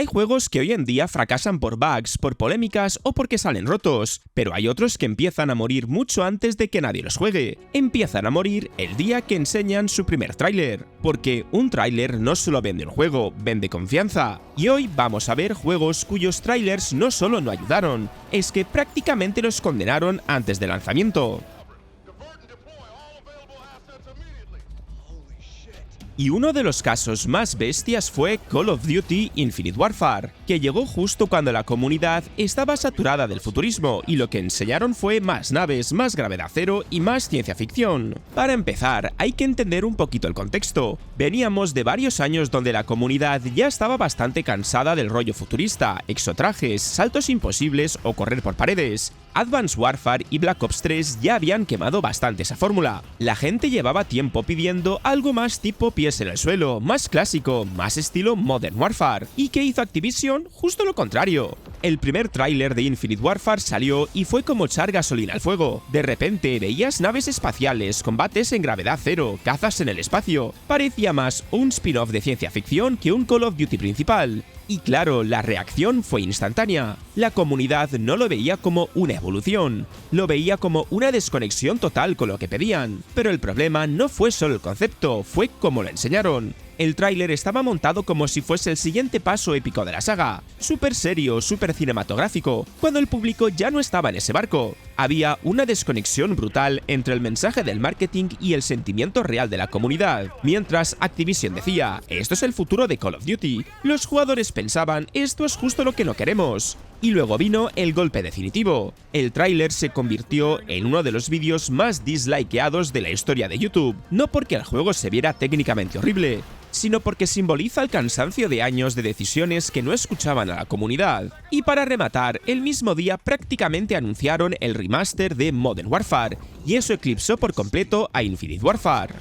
Hay juegos que hoy en día fracasan por bugs, por polémicas o porque salen rotos, pero hay otros que empiezan a morir mucho antes de que nadie los juegue. Empiezan a morir el día que enseñan su primer tráiler, porque un tráiler no solo vende un juego, vende confianza. Y hoy vamos a ver juegos cuyos trailers no solo no ayudaron, es que prácticamente los condenaron antes del lanzamiento. Y uno de los casos más bestias fue Call of Duty Infinite Warfare, que llegó justo cuando la comunidad estaba saturada del futurismo y lo que enseñaron fue más naves, más gravedad cero y más ciencia ficción. Para empezar, hay que entender un poquito el contexto. Veníamos de varios años donde la comunidad ya estaba bastante cansada del rollo futurista, exotrajes, saltos imposibles o correr por paredes. Advanced Warfare y Black Ops 3 ya habían quemado bastante esa fórmula. La gente llevaba tiempo pidiendo algo más tipo pies en el suelo, más clásico, más estilo Modern Warfare. ¿Y qué hizo Activision? Justo lo contrario. El primer tráiler de Infinite Warfare salió y fue como echar gasolina al fuego. De repente veías naves espaciales, combates en gravedad cero, cazas en el espacio. Parecía más un spin-off de ciencia ficción que un Call of Duty principal. Y claro, la reacción fue instantánea. La comunidad no lo veía como una evolución, lo veía como una desconexión total con lo que pedían. Pero el problema no fue solo el concepto, fue cómo lo enseñaron. El tráiler estaba montado como si fuese el siguiente paso épico de la saga, súper serio, súper cinematográfico, cuando el público ya no estaba en ese barco. Había una desconexión brutal entre el mensaje del marketing y el sentimiento real de la comunidad. Mientras Activision decía, esto es el futuro de Call of Duty, los jugadores pensaban, esto es justo lo que no queremos. Y luego vino el golpe definitivo. El tráiler se convirtió en uno de los vídeos más dislikeados de la historia de YouTube, no porque el juego se viera técnicamente horrible, sino porque simboliza el cansancio de años de decisiones que no escuchaban a la comunidad. Y para rematar, el mismo día prácticamente anunciaron el remaster de Modern Warfare, y eso eclipsó por completo a Infinite Warfare.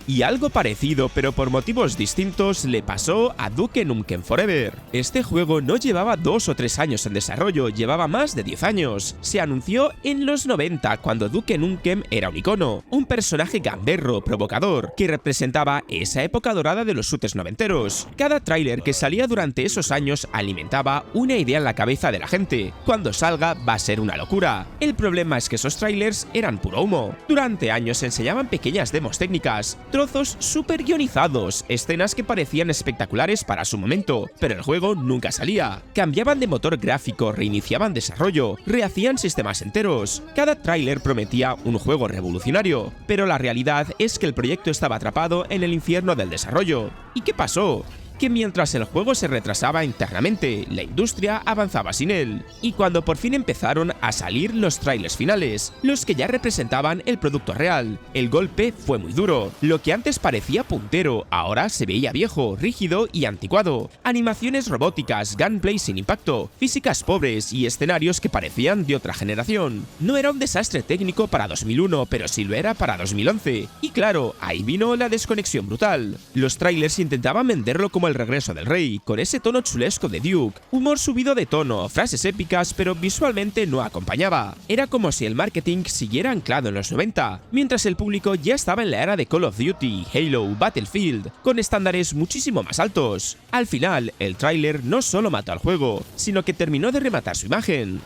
Y algo parecido, pero por motivos distintos, le pasó a Duke Nukem Forever. Este juego no llevaba 2 o 3 años en desarrollo, llevaba más de 10 años. Se anunció en los 90, cuando Duke Nukem era un icono, un personaje gamberro, provocador, que representaba esa época dorada de los shooters noventeros. Cada tráiler que salía durante esos años alimentaba una idea en la cabeza de la gente. Cuando salga va a ser una locura. El problema es que esos trailers eran puro humo. Durante años se enseñaban pequeñas demos técnicas, trozos súper guionizados, escenas que parecían espectaculares para su momento, pero el juego nunca salía. Cambiaban de motor gráfico, reiniciaban desarrollo, rehacían sistemas enteros. Cada tráiler prometía un juego revolucionario, pero la realidad es que el proyecto estaba atrapado en el infierno del desarrollo. ¿Y qué pasó? Que mientras el juego se retrasaba internamente, la industria avanzaba sin él. Y cuando por fin empezaron a salir los trailers finales, los que ya representaban el producto real, el golpe fue muy duro. Lo que antes parecía puntero, ahora se veía viejo, rígido y anticuado. Animaciones robóticas, gunplay sin impacto, físicas pobres y escenarios que parecían de otra generación. No era un desastre técnico para 2001, pero sí lo era para 2011. Y claro, ahí vino la desconexión brutal. Los trailers intentaban venderlo como el regreso del rey, con ese tono chulesco de Duke, humor subido de tono, frases épicas, pero visualmente no acompañaba. Era como si el marketing siguiera anclado en los 90, mientras el público ya estaba en la era de Call of Duty, Halo, Battlefield, con estándares muchísimo más altos. Al final, el tráiler no solo mató al juego, sino que terminó de rematar su imagen.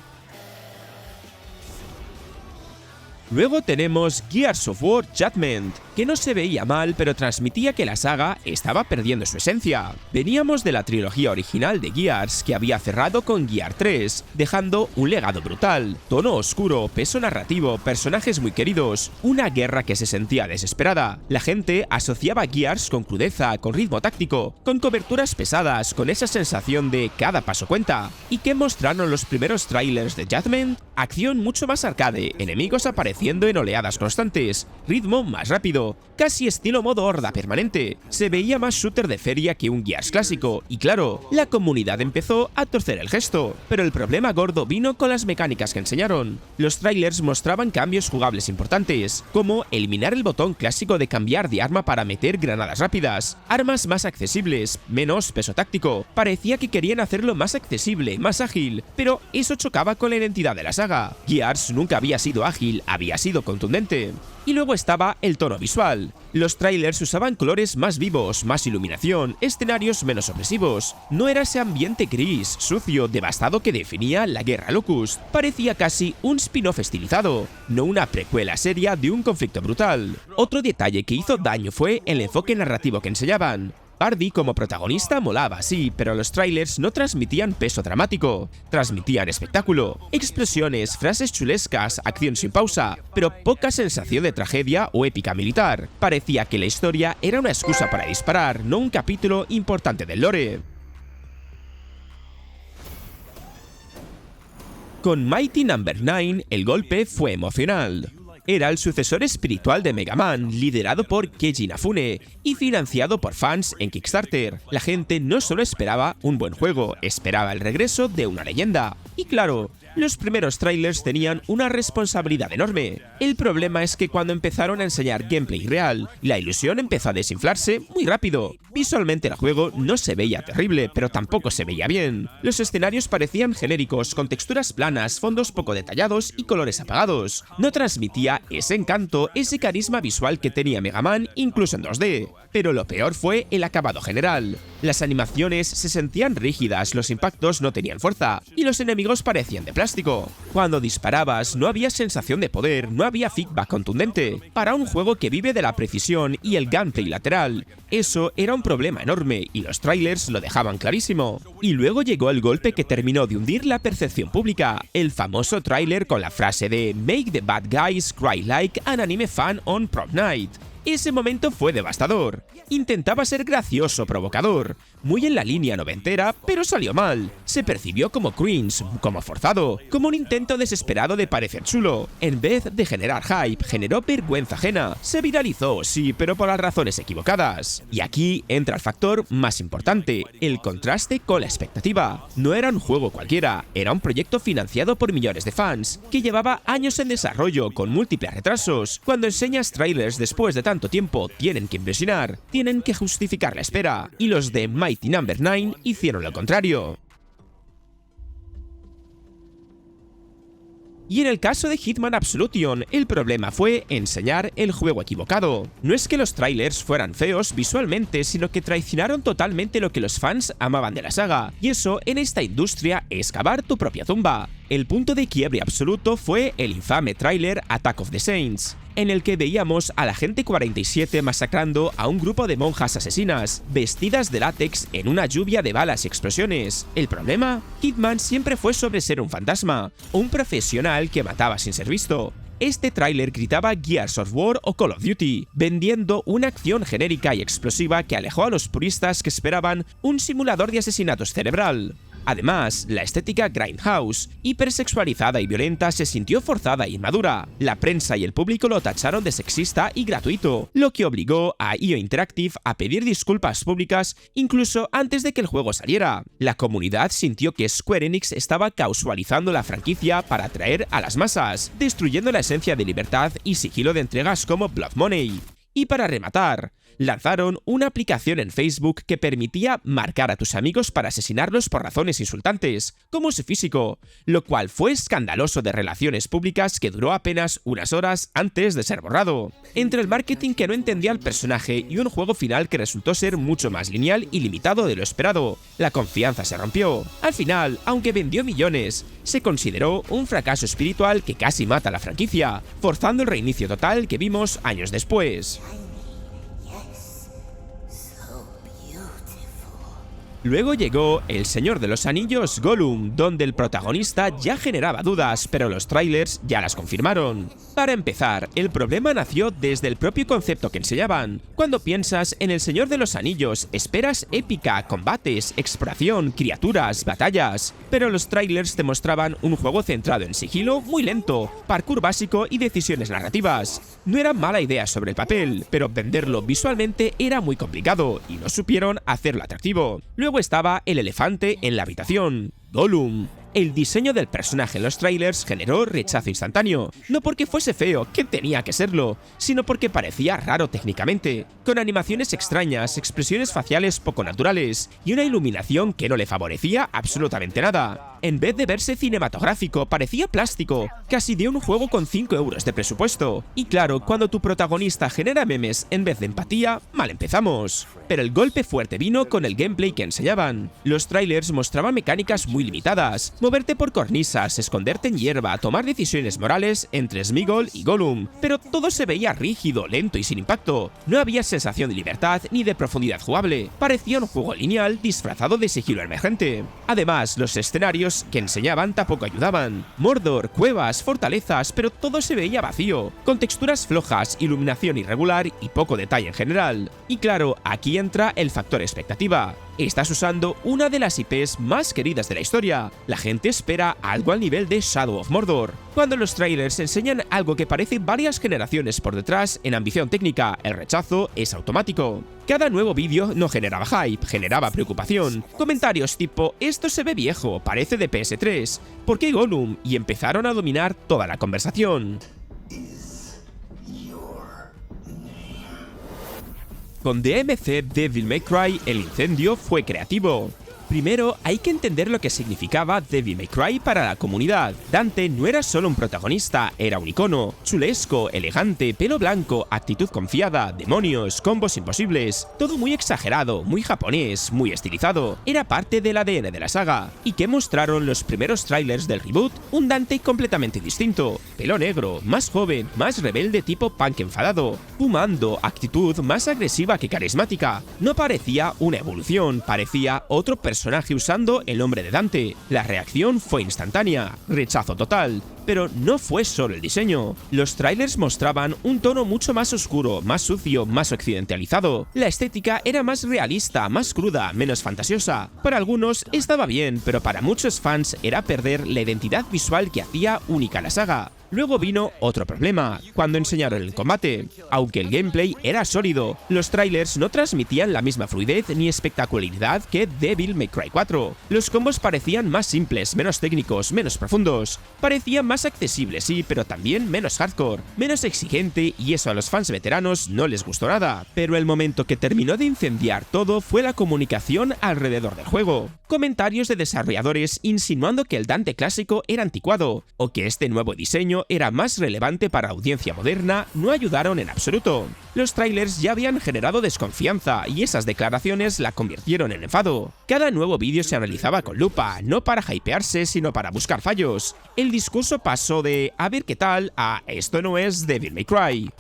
Luego tenemos Gears of War Judgment, que no se veía mal, pero transmitía que la saga estaba perdiendo su esencia. Veníamos de la trilogía original de Gears, que había cerrado con Gear 3, dejando un legado brutal, tono oscuro, peso narrativo, personajes muy queridos, una guerra que se sentía desesperada. La gente asociaba Gears con crudeza, con ritmo táctico, con coberturas pesadas, con esa sensación de cada paso cuenta. ¿Y qué mostraron los primeros trailers de Judgment? Acción mucho más arcade, enemigos apareciendo en oleadas constantes, ritmo más rápido, casi estilo modo horda permanente. Se veía más shooter de feria que un Gears clásico, y claro, la comunidad empezó a torcer el gesto. Pero el problema gordo vino con las mecánicas que enseñaron. Los trailers mostraban cambios jugables importantes, como eliminar el botón clásico de cambiar de arma para meter granadas rápidas, armas más accesibles, menos peso táctico. Parecía que querían hacerlo más accesible, más ágil, pero eso chocaba con la identidad de la saga. saga. Gears nunca había sido ágil, había sido contundente. Y luego estaba el tono visual. Los trailers usaban colores más vivos, más iluminación, escenarios menos opresivos. No era ese ambiente gris, sucio, devastado que definía la Guerra Locust. Parecía casi un spin-off estilizado, no una precuela seria de un conflicto brutal. Otro detalle que hizo daño fue el enfoque narrativo que enseñaban. Bardi como protagonista molaba, sí, pero los trailers no transmitían peso dramático, transmitían espectáculo, explosiones, frases chulescas, acción sin pausa, pero poca sensación de tragedia o épica militar. Parecía que la historia era una excusa para disparar, no un capítulo importante del lore. Con Mighty Number 9 el golpe fue emocional. Era el sucesor espiritual de Mega Man, liderado por Keiji Inafune y financiado por fans en Kickstarter. La gente no solo esperaba un buen juego, esperaba el regreso de una leyenda. Y claro, los primeros trailers tenían una responsabilidad enorme. El problema es que cuando empezaron a enseñar gameplay real, la ilusión empezó a desinflarse muy rápido. Visualmente el juego no se veía terrible, pero tampoco se veía bien. Los escenarios parecían genéricos, con texturas planas, fondos poco detallados y colores apagados. No transmitía ese encanto, ese carisma visual que tenía Mega Man incluso en 2D. Pero lo peor fue el acabado general. Las animaciones se sentían rígidas, los impactos no tenían fuerza, y los enemigos parecían de plástico. Cuando disparabas no había sensación de poder, no había feedback contundente. Para un juego que vive de la precisión y el gameplay lateral, eso era un problema enorme y los trailers lo dejaban clarísimo. Y luego llegó el golpe que terminó de hundir la percepción pública, el famoso trailer con la frase de "Make the bad guys cry like an anime fan on prom night". Ese momento fue devastador. Intentaba ser gracioso, provocador, muy en la línea noventera, pero salió mal. Se percibió como cringe, como forzado, como un intento desesperado de parecer chulo. En vez de generar hype, generó vergüenza ajena. Se viralizó, sí, pero por las razones equivocadas. Y aquí entra el factor más importante, el contraste con la expectativa. No era un juego cualquiera, era un proyecto financiado por millones de fans, que llevaba años en desarrollo, con múltiples retrasos. Cuando enseñas trailers después de tanto tiempo, tienen que impresionar, tienen que justificar la espera, y los de Mighty Number 9 hicieron lo contrario. Y en el caso de Hitman Absolution, el problema fue enseñar el juego equivocado. No es que los trailers fueran feos visualmente, sino que traicionaron totalmente lo que los fans amaban de la saga. Y eso en esta industria es cavar tu propia tumba. El punto de quiebre absoluto fue el infame tráiler Attack of the Saints, en el que veíamos a la Agente 47 masacrando a un grupo de monjas asesinas, vestidas de látex en una lluvia de balas y explosiones. ¿El problema? Hitman siempre fue sobre ser un fantasma, un profesional que mataba sin ser visto. Este tráiler gritaba Gears of War o Call of Duty, vendiendo una acción genérica y explosiva que alejó a los puristas que esperaban un simulador de asesinatos cerebral. Además, la estética grindhouse, hipersexualizada y violenta, se sintió forzada e inmadura. La prensa y el público lo tacharon de sexista y gratuito, lo que obligó a IO Interactive a pedir disculpas públicas incluso antes de que el juego saliera. La comunidad sintió que Square Enix estaba casualizando la franquicia para atraer a las masas, destruyendo la esencia de libertad y sigilo de entregas como Blood Money. Y para rematar, lanzaron una aplicación en Facebook que permitía marcar a tus amigos para asesinarlos por razones insultantes, como su físico, lo cual fue escandaloso de relaciones públicas que duró apenas unas horas antes de ser borrado. Entre el marketing que no entendía al personaje y un juego final que resultó ser mucho más lineal y limitado de lo esperado, la confianza se rompió. Al final, aunque vendió millones, se consideró un fracaso espiritual que casi mata a la franquicia, forzando el reinicio total que vimos años después. Luego llegó El Señor de los Anillos Gollum, donde el protagonista ya generaba dudas, pero los trailers ya las confirmaron. Para empezar, el problema nació desde el propio concepto que enseñaban. Cuando piensas en El Señor de los Anillos, esperas épica, combates, exploración, criaturas, batallas, pero los trailers te mostraban un juego centrado en sigilo muy lento, parkour básico y decisiones narrativas. No era mala idea sobre el papel, pero venderlo visualmente era muy complicado y no supieron hacerlo atractivo. Luego estaba el elefante en la habitación. Gollum. El diseño del personaje en los trailers generó rechazo instantáneo, no porque fuese feo, que tenía que serlo, sino porque parecía raro técnicamente, con animaciones extrañas, expresiones faciales poco naturales y una iluminación que no le favorecía absolutamente nada. En vez de verse cinematográfico, parecía plástico, casi de un juego con 5 euros de presupuesto. Y claro, cuando tu protagonista genera memes en vez de empatía, mal empezamos. Pero el golpe fuerte vino con el gameplay que enseñaban. Los trailers mostraban mecánicas muy limitadas, moverte por cornisas, esconderte en hierba, tomar decisiones morales entre Sméagol y Gollum, pero todo se veía rígido, lento y sin impacto. No había sensación de libertad ni de profundidad jugable, parecía un juego lineal disfrazado de sigilo emergente. Además, los escenarios que enseñaban tampoco ayudaban. Mordor, cuevas, fortalezas, pero todo se veía vacío, con texturas flojas, iluminación irregular y poco detalle en general. Y claro, aquí entra el factor expectativa. Estás usando una de las IPs más queridas de la historia. La gente espera algo al nivel de Shadow of Mordor. Cuando los trailers enseñan algo que parece varias generaciones por detrás en ambición técnica, el rechazo es automático. Cada nuevo vídeo no generaba hype, generaba preocupación. Comentarios tipo, esto se ve viejo, parece de PS3, ¿por qué Gollum? Y empezaron a dominar toda la conversación. Con DMC Devil May Cry, el incendio fue creativo. Primero, hay que entender lo que significaba Devil May Cry para la comunidad. Dante no era solo un protagonista, era un icono. Chulesco, elegante, pelo blanco, actitud confiada, demonios, combos imposibles. Todo muy exagerado, muy japonés, muy estilizado. Era parte del ADN de la saga. ¿Y qué mostraron los primeros trailers del reboot? Un Dante completamente distinto. Pelo negro, más joven, más rebelde tipo punk enfadado. Fumando, actitud más agresiva que carismática. No parecía una evolución, parecía otro personaje usando el nombre de Dante. La reacción fue instantánea, rechazo total. Pero no fue solo el diseño. Los trailers mostraban un tono mucho más oscuro, más sucio, más occidentalizado. La estética era más realista, más cruda, menos fantasiosa. Para algunos estaba bien, pero para muchos fans era perder la identidad visual que hacía única la saga. Luego vino otro problema, cuando enseñaron el combate. Aunque el gameplay era sólido, los trailers no transmitían la misma fluidez ni espectacularidad que Devil May Cry 4. Los combos parecían más simples, menos técnicos, menos profundos. Parecían más accesibles, sí, pero también menos hardcore, menos exigente, y eso a los fans veteranos no les gustó nada. Pero el momento que terminó de incendiar todo fue la comunicación alrededor del juego. Comentarios de desarrolladores insinuando que el Dante clásico era anticuado, o que este nuevo diseño era más relevante para la audiencia moderna, no ayudaron en absoluto. Los trailers ya habían generado desconfianza y esas declaraciones la convirtieron en enfado. Cada nuevo vídeo se analizaba con lupa, no para hypearse sino para buscar fallos. El discurso pasó de a ver qué tal a esto no es Devil May Cry.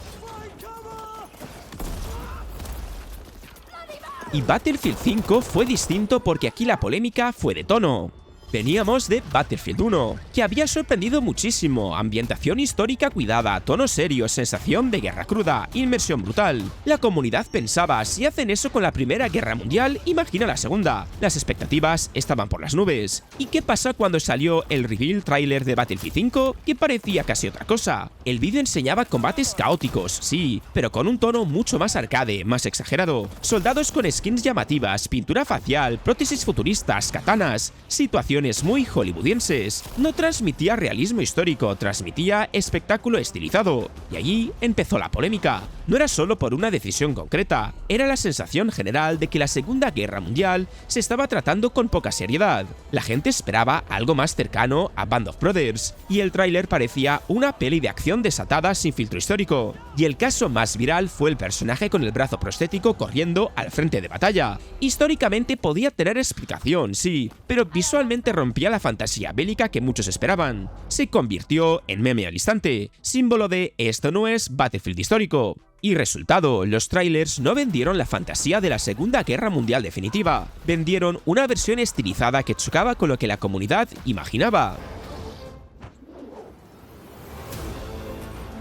Y Battlefield 5 fue distinto porque aquí la polémica fue de tono. Veníamos de Battlefield 1, que había sorprendido muchísimo, ambientación histórica cuidada, tono serio, sensación de guerra cruda, inmersión brutal. La comunidad pensaba, si hacen eso con la Primera Guerra Mundial, imagina la Segunda. Las expectativas estaban por las nubes. ¿Y qué pasa cuando salió el reveal trailer de Battlefield 5? Que parecía casi otra cosa. El vídeo enseñaba combates caóticos, sí, pero con un tono mucho más arcade, más exagerado. Soldados con skins llamativas, pintura facial, prótesis futuristas, katanas, situaciones muy hollywoodienses. No transmitía realismo histórico, transmitía espectáculo estilizado. Y allí empezó la polémica. No era solo por una decisión concreta, era la sensación general de que la Segunda Guerra Mundial se estaba tratando con poca seriedad. La gente esperaba algo más cercano a Band of Brothers, y el tráiler parecía una peli de acción desatada sin filtro histórico. Y el caso más viral fue el personaje con el brazo prostético corriendo al frente de batalla. Históricamente podía tener explicación, sí, pero visualmente rompía la fantasía bélica que muchos esperaban. Se convirtió en meme al instante, símbolo de esto no es Battlefield histórico. Y resultado, los trailers no vendieron la fantasía de la Segunda Guerra Mundial definitiva, vendieron una versión estilizada que chocaba con lo que la comunidad imaginaba.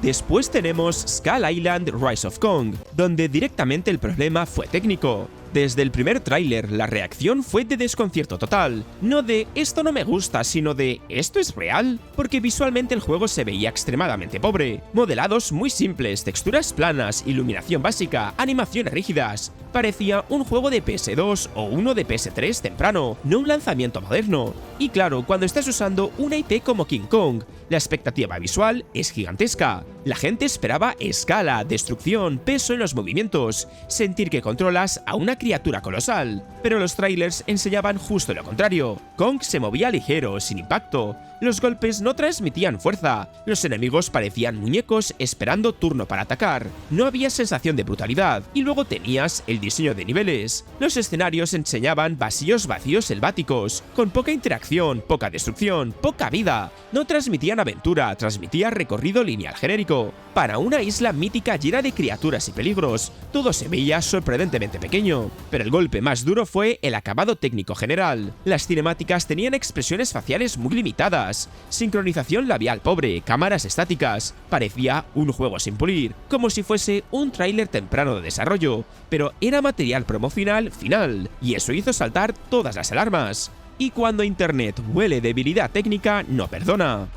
Después tenemos Skull Island Rise of Kong, donde directamente el problema fue técnico. Desde el primer tráiler, la reacción fue de desconcierto total. No de «esto no me gusta», sino de «¿esto es real?», porque visualmente el juego se veía extremadamente pobre. Modelados muy simples, texturas planas, iluminación básica, animaciones rígidas. Parecía un juego de PS2 o uno de PS3 temprano, no un lanzamiento moderno. Y claro, cuando estás usando una IP como King Kong, la expectativa visual es gigantesca. La gente esperaba escala, destrucción, peso en los movimientos, sentir que controlas a una criatura colosal. Pero los trailers enseñaban justo lo contrario. Kong se movía ligero, sin impacto. Los golpes no transmitían fuerza. Los enemigos parecían muñecos esperando turno para atacar. No había sensación de brutalidad. Y luego tenías el diseño de niveles. Los escenarios enseñaban pasillos vacíos selváticos, con poca interacción, poca destrucción, poca vida. No transmitían aventura, transmitía recorrido lineal genérico. Para una isla mítica llena de criaturas y peligros, todo se veía sorprendentemente pequeño. Pero el golpe más duro fue el acabado técnico general. Las cinemáticas tenían expresiones faciales muy limitadas, sincronización labial pobre, cámaras estáticas. Parecía un juego sin pulir, como si fuese un tráiler temprano de desarrollo, pero era material promocional final, y eso hizo saltar todas las alarmas. Y cuando Internet huele debilidad técnica, no perdona.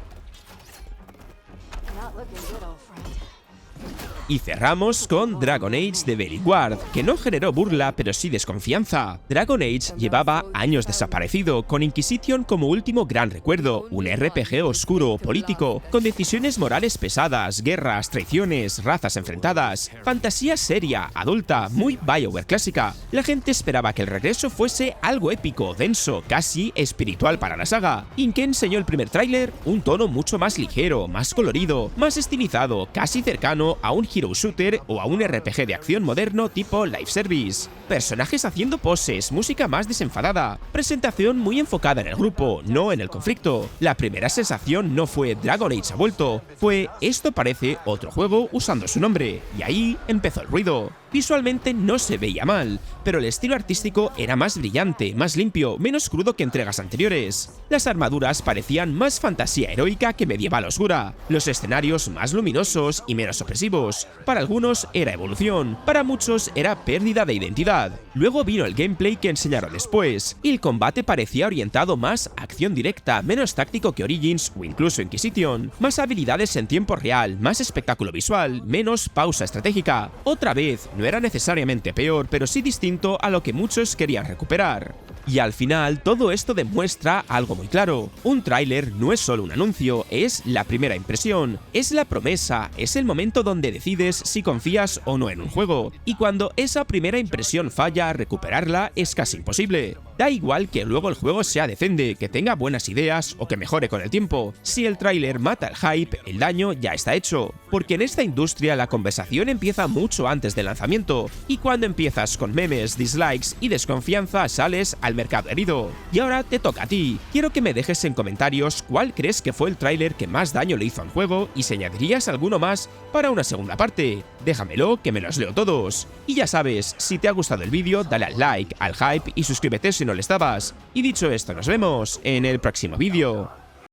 Y cerramos con Dragon Age de Beliguard, que no generó burla pero sí desconfianza. Dragon Age llevaba años desaparecido, con Inquisition como último gran recuerdo, un RPG oscuro, político, con decisiones morales pesadas, guerras, traiciones, razas enfrentadas, fantasía seria, adulta, muy BioWare clásica. La gente esperaba que el regreso fuese algo épico, denso, casi espiritual para la saga. ¿Y qué enseñó el primer tráiler? Un tono mucho más ligero, más colorido, más estilizado, casi cercano a un hero shooter o a un RPG de acción moderno tipo live service. Personajes haciendo poses, música más desenfadada, presentación muy enfocada en el grupo, no en el conflicto. La primera sensación no fue Dragon Age ha vuelto, fue esto parece otro juego usando su nombre, y ahí empezó el ruido. Visualmente no se veía mal, pero el estilo artístico era más brillante, más limpio, menos crudo que entregas anteriores. Las armaduras parecían más fantasía heroica que medieval oscura, los escenarios más luminosos y menos opresivos. Para algunos era evolución, para muchos era pérdida de identidad. Luego vino el gameplay que enseñaron después, y el combate parecía orientado más a acción directa, menos táctico que Origins o incluso Inquisition, más habilidades en tiempo real, más espectáculo visual, menos pausa estratégica. Otra vez, no era necesariamente peor, pero sí distinto a lo que muchos querían recuperar. Y al final, todo esto demuestra algo muy claro. Un tráiler no es solo un anuncio, es la primera impresión, es la promesa, es el momento donde decides si confías o no en un juego. Y cuando esa primera impresión falla, recuperarla es casi imposible. Da igual que luego el juego sea decente, que tenga buenas ideas o que mejore con el tiempo. Si el tráiler mata el hype, el daño ya está hecho. Porque en esta industria la conversación empieza mucho antes del lanzamiento, y cuando empiezas con memes, dislikes y desconfianza sales al mercado herido. Y ahora te toca a ti. Quiero que me dejes en comentarios cuál crees que fue el tráiler que más daño le hizo al juego y si añadirías alguno más para una segunda parte. Déjamelo que me los leo todos. Y ya sabes, si te ha gustado el vídeo dale al like, al hype y suscríbete si no lo estabas. Y dicho esto, nos vemos en el próximo vídeo.